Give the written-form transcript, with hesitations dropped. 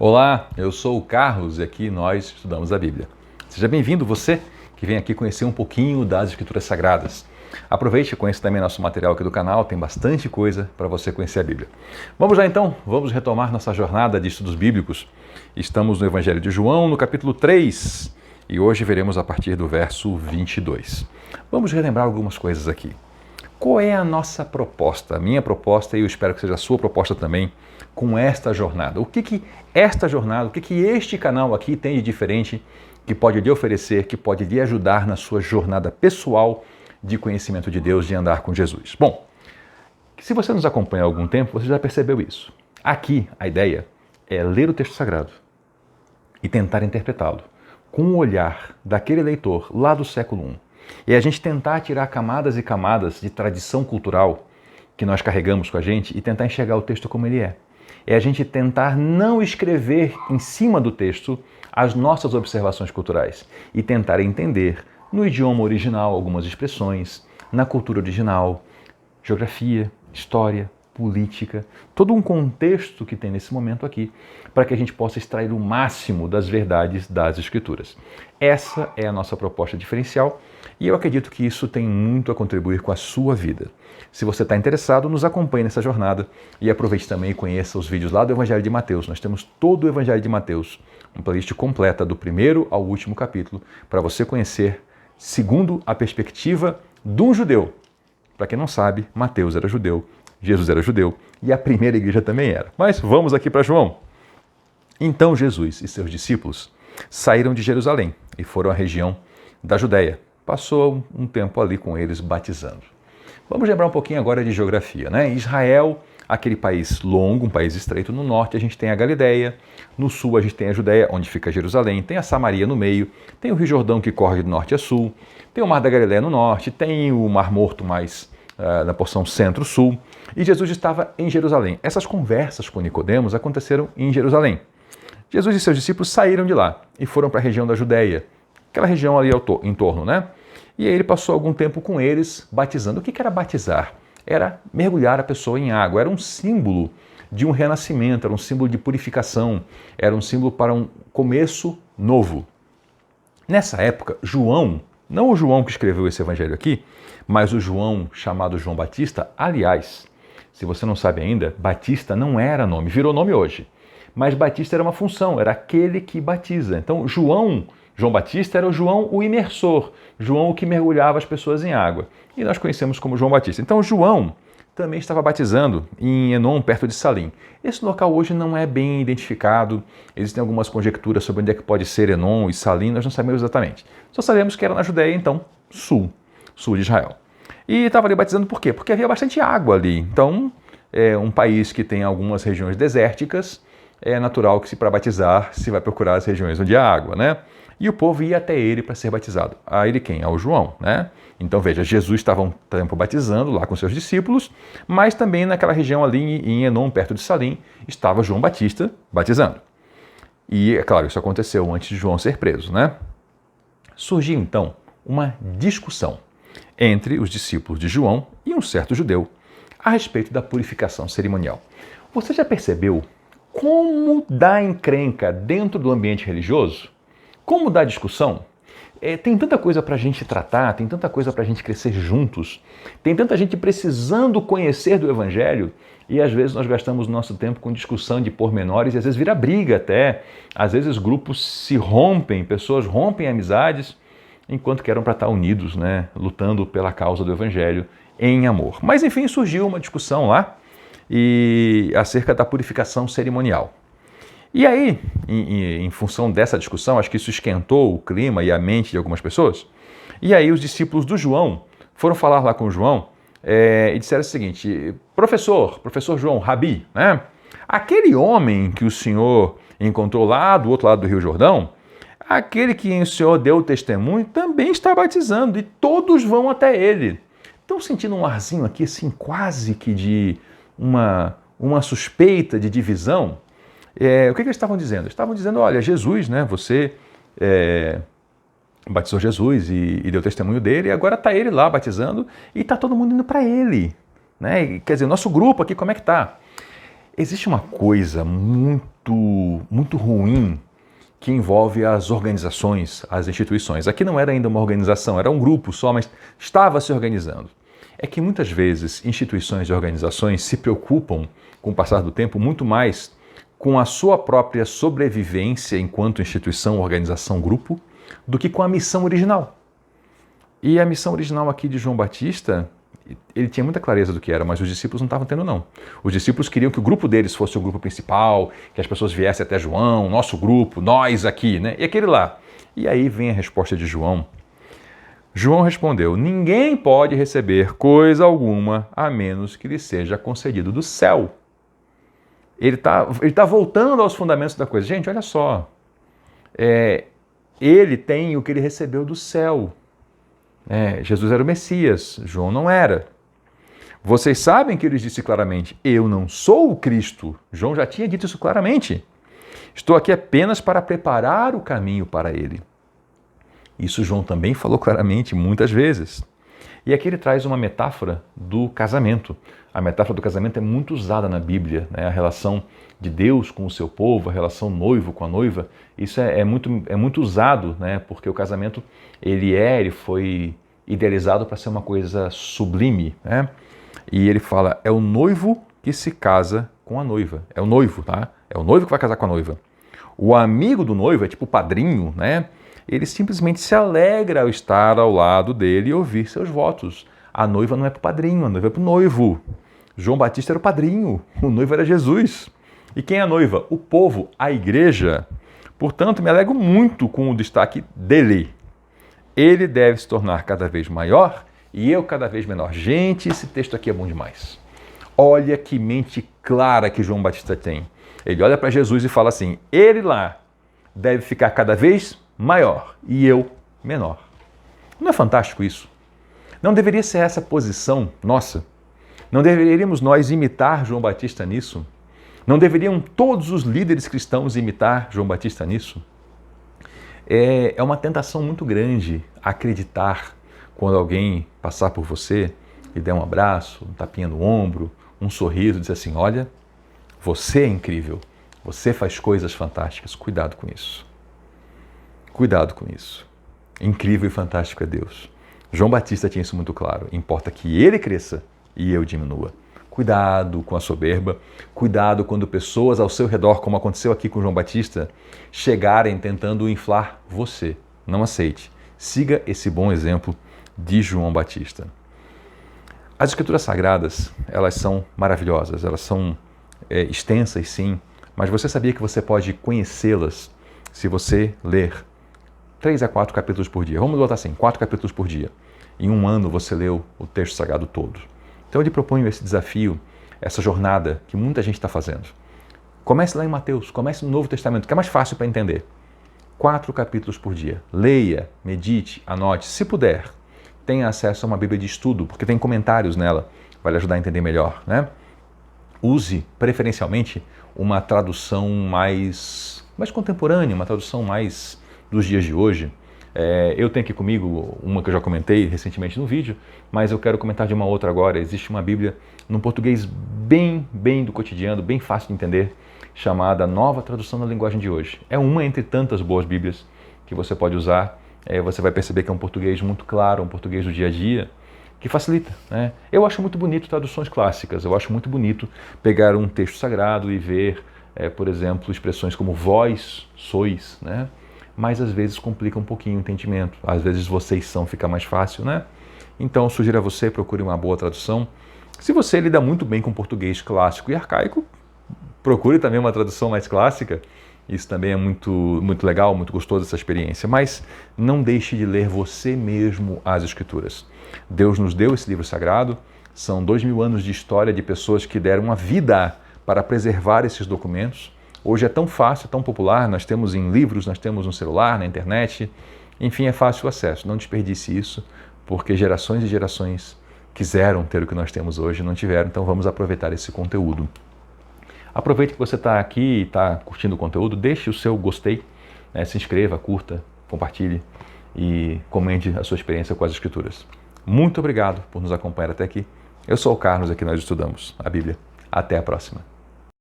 Olá, eu sou o Carlos e aqui nós estudamos a Bíblia. Seja bem-vindo você que vem aqui conhecer um pouquinho das Escrituras Sagradas. Aproveite e conheça também nosso material aqui do canal, tem bastante coisa para você conhecer a Bíblia. Vamos lá então, vamos retomar nossa jornada de estudos bíblicos. Estamos no Evangelho de João, no capítulo 3, e hoje veremos a partir do verso 22. Vamos relembrar algumas coisas aqui. Qual é a nossa proposta, a minha proposta, e eu espero que seja a sua proposta também, com esta jornada? O que esta jornada, o que este canal aqui tem de diferente que pode lhe oferecer, que pode lhe ajudar na sua jornada pessoal de conhecimento de Deus, de andar com Jesus? Bom, se você nos acompanha há algum tempo, você já percebeu isso. Aqui, a ideia é ler o texto sagrado e tentar interpretá-lo com o olhar daquele leitor lá do século I. E a gente tentar tirar camadas e camadas de tradição cultural que nós carregamos com a gente e tentar enxergar o texto como ele é. É a gente tentar não escrever em cima do texto as nossas observações culturais e tentar entender no idioma original algumas expressões, na cultura original, geografia, história, política, todo um contexto que tem nesse momento aqui, para que a gente possa extrair o máximo das verdades das Escrituras. Essa é a nossa proposta diferencial e eu acredito que isso tem muito a contribuir com a sua vida. Se você está interessado, nos acompanhe nessa jornada e aproveite também e conheça os vídeos lá do Evangelho de Mateus. Nós temos todo o Evangelho de Mateus, uma playlist completa do primeiro ao último capítulo, para você conhecer segundo a perspectiva de um judeu. Para quem não sabe, Mateus era judeu, Jesus era judeu e a primeira igreja também era. Mas vamos aqui para João. Então Jesus e seus discípulos saíram de Jerusalém e foram à região da Judéia. Passou um tempo ali com eles batizando. Vamos lembrar um pouquinho agora de geografia, né? Israel, aquele país longo, um país estreito. No norte a gente tem a Galileia, no sul a gente tem a Judéia, onde fica Jerusalém, tem a Samaria no meio, tem o Rio Jordão que corre do norte a sul, tem o Mar da Galileia no norte, tem o Mar Morto mais na porção centro-sul, e Jesus estava em Jerusalém. Essas conversas com Nicodemos aconteceram em Jerusalém. Jesus e seus discípulos saíram de lá e foram para a região da Judéia, aquela região ali em torno, né? E aí ele passou algum tempo com eles batizando. O que era batizar? Era mergulhar a pessoa em água, era um símbolo de um renascimento, era um símbolo de purificação, era um símbolo para um começo novo. Nessa época, João, não o João que escreveu esse evangelho aqui, mas o João chamado João Batista, aliás, se você não sabe ainda, Batista não era nome, virou nome hoje, mas Batista era uma função, era aquele que batiza. Então João Batista era o João o imersor, João o que mergulhava as pessoas em água. E nós conhecemos como João Batista. Então João também estava batizando em Enom, perto de Salim. Esse local hoje não é bem identificado, existem algumas conjecturas sobre onde é que pode ser Enom e Salim, nós não sabemos exatamente. Só sabemos que era na Judéia, então, sul de Israel. E estava ali batizando por quê? Porque havia bastante água ali. Então, é um país que tem algumas regiões desérticas, é natural que para batizar se vai procurar as regiões onde há água, né? E o povo ia até ele para ser batizado. A ele quem? Ao João, né? Então veja, Jesus estava um tempo batizando lá com seus discípulos, mas também naquela região ali em Enom, perto de Salim, estava João Batista batizando. E é claro, isso aconteceu antes de João ser preso, né? Surgiu então uma discussão entre os discípulos de João e um certo judeu a respeito da purificação cerimonial. Você já percebeu como dá encrenca dentro do ambiente religioso? Como dá discussão? Tem tanta coisa para a gente tratar, tem tanta coisa para a gente crescer juntos, tem tanta gente precisando conhecer do Evangelho e às vezes nós gastamos nosso tempo com discussão de pormenores e às vezes vira briga até, às vezes grupos se rompem, pessoas rompem amizades enquanto que eram para estar unidos, né, lutando pela causa do Evangelho em amor. Mas enfim, surgiu uma discussão lá acerca da purificação cerimonial. E aí, em função dessa discussão, acho que isso esquentou o clima e a mente de algumas pessoas, e aí os discípulos do João foram falar lá com o João e disseram o seguinte: professor João, Rabi, né? Aquele homem que o senhor encontrou lá do outro lado do Rio Jordão, aquele que o senhor deu o testemunho, também está batizando e todos vão até ele. Estão sentindo um arzinho aqui, assim, quase que de uma suspeita de divisão? O que eles estavam dizendo? Estavam dizendo, olha, Jesus, né, você batizou Jesus e deu testemunho dele, e agora está ele lá batizando e está todo mundo indo para ele. Né? Quer dizer, nosso grupo aqui, como é que está? Existe uma coisa muito ruim que envolve as organizações, as instituições. Aqui não era ainda uma organização, era um grupo só, mas estava se organizando. É que muitas vezes instituições e organizações se preocupam, com o passar do tempo, muito mais com a sua própria sobrevivência enquanto instituição, organização, grupo, do que com a missão original. E a missão original aqui de João Batista, ele tinha muita clareza do que era, mas os discípulos não estavam tendo, não. Os discípulos queriam que o grupo deles fosse o grupo principal, que as pessoas viessem até João, nosso grupo, nós aqui, né? E aquele lá. E aí vem a resposta de João. João respondeu: ninguém pode receber coisa alguma a menos que lhe seja concedido do céu. Ele tá voltando aos fundamentos da coisa. Gente, olha só. Ele tem o que ele recebeu do céu. Jesus era o Messias, João não era. Vocês sabem que ele disse claramente: eu não sou o Cristo. João já tinha dito isso claramente. Estou aqui apenas para preparar o caminho para ele. Isso João também falou claramente muitas vezes. E aqui ele traz uma metáfora do casamento. A metáfora do casamento é muito usada na Bíblia, né? A relação de Deus com o seu povo, a relação noivo com a noiva. Isso é muito usado, né? Porque o casamento ele foi idealizado para ser uma coisa sublime, né? E ele fala: é o noivo que se casa com a noiva. É o noivo, tá? É o noivo que vai casar com a noiva. O amigo do noivo é tipo o padrinho, né? Ele simplesmente se alegra ao estar ao lado dele e ouvir seus votos. A noiva não é para o padrinho, a noiva é para o noivo. João Batista era o padrinho, o noivo era Jesus. E quem é a noiva? O povo, a igreja. Portanto, me alegro muito com o destaque dele. Ele deve se tornar cada vez maior e eu cada vez menor. Gente, esse texto aqui é bom demais. Olha que mente clara que João Batista tem. Ele olha para Jesus e fala assim: ele lá deve ficar cada vez maior e eu menor. Não é fantástico isso? Não deveria ser essa posição nossa? Não deveríamos nós imitar João Batista nisso? Não deveriam todos os líderes cristãos imitar João Batista nisso? É uma tentação muito grande acreditar quando alguém passar por você e der um abraço, um tapinha no ombro, um sorriso, dizer assim: olha, você é incrível, você faz coisas fantásticas, cuidado com isso. Cuidado com isso. Incrível e fantástico é Deus. João Batista tinha isso muito claro. Importa que ele cresça e eu diminua. Cuidado com a soberba. Cuidado quando pessoas ao seu redor, como aconteceu aqui com João Batista, chegarem tentando inflar você. Não aceite. Siga esse bom exemplo de João Batista. As Escrituras Sagradas, elas são maravilhosas. Elas são extensas, sim. Mas você sabia que você pode conhecê-las se você ler 3 a 4 capítulos por dia. Vamos botar assim, 4 capítulos por dia. Em um ano você leu o texto sagrado todo. Então eu lhe proponho esse desafio, essa jornada que muita gente está fazendo. Comece lá em Mateus, comece no Novo Testamento, que é mais fácil para entender. 4 capítulos por dia. Leia, medite, anote. Se puder, tenha acesso a uma Bíblia de estudo, porque tem comentários nela. Vai lhe ajudar a entender melhor, né? Use, preferencialmente, uma tradução mais contemporânea, uma tradução mais dos dias de hoje. Eu tenho aqui comigo uma que eu já comentei recentemente no vídeo, mas eu quero comentar de uma outra agora. Existe uma Bíblia num português bem do cotidiano, bem fácil de entender, chamada Nova Tradução da Linguagem de Hoje. É uma entre tantas boas Bíblias que você pode usar. Você vai perceber que é um português muito claro, um português do dia a dia, que facilita, né? Eu acho muito bonito traduções clássicas, eu acho muito bonito pegar um texto sagrado e ver, por exemplo, expressões como vós sois, né? Mas às vezes complica um pouquinho o entendimento. Às vezes vocês são, fica mais fácil, né? Então, sugiro a você, procure uma boa tradução. Se você lida muito bem com português clássico e arcaico, procure também uma tradução mais clássica. Isso também é muito legal, muito gostoso essa experiência. Mas não deixe de ler você mesmo as Escrituras. Deus nos deu esse livro sagrado. São 2000 anos de história de pessoas que deram a vida para preservar esses documentos. Hoje é tão fácil, tão popular, nós temos em livros, nós temos no celular, na internet, enfim, é fácil o acesso. Não desperdice isso, porque gerações e gerações quiseram ter o que nós temos hoje e não tiveram, então vamos aproveitar esse conteúdo. Aproveite que você está aqui e está curtindo o conteúdo, deixe o seu gostei, né? Se inscreva, curta, compartilhe e comente a sua experiência com as Escrituras. Muito obrigado por nos acompanhar até aqui. Eu sou o Carlos, aqui nós estudamos a Bíblia. Até a próxima.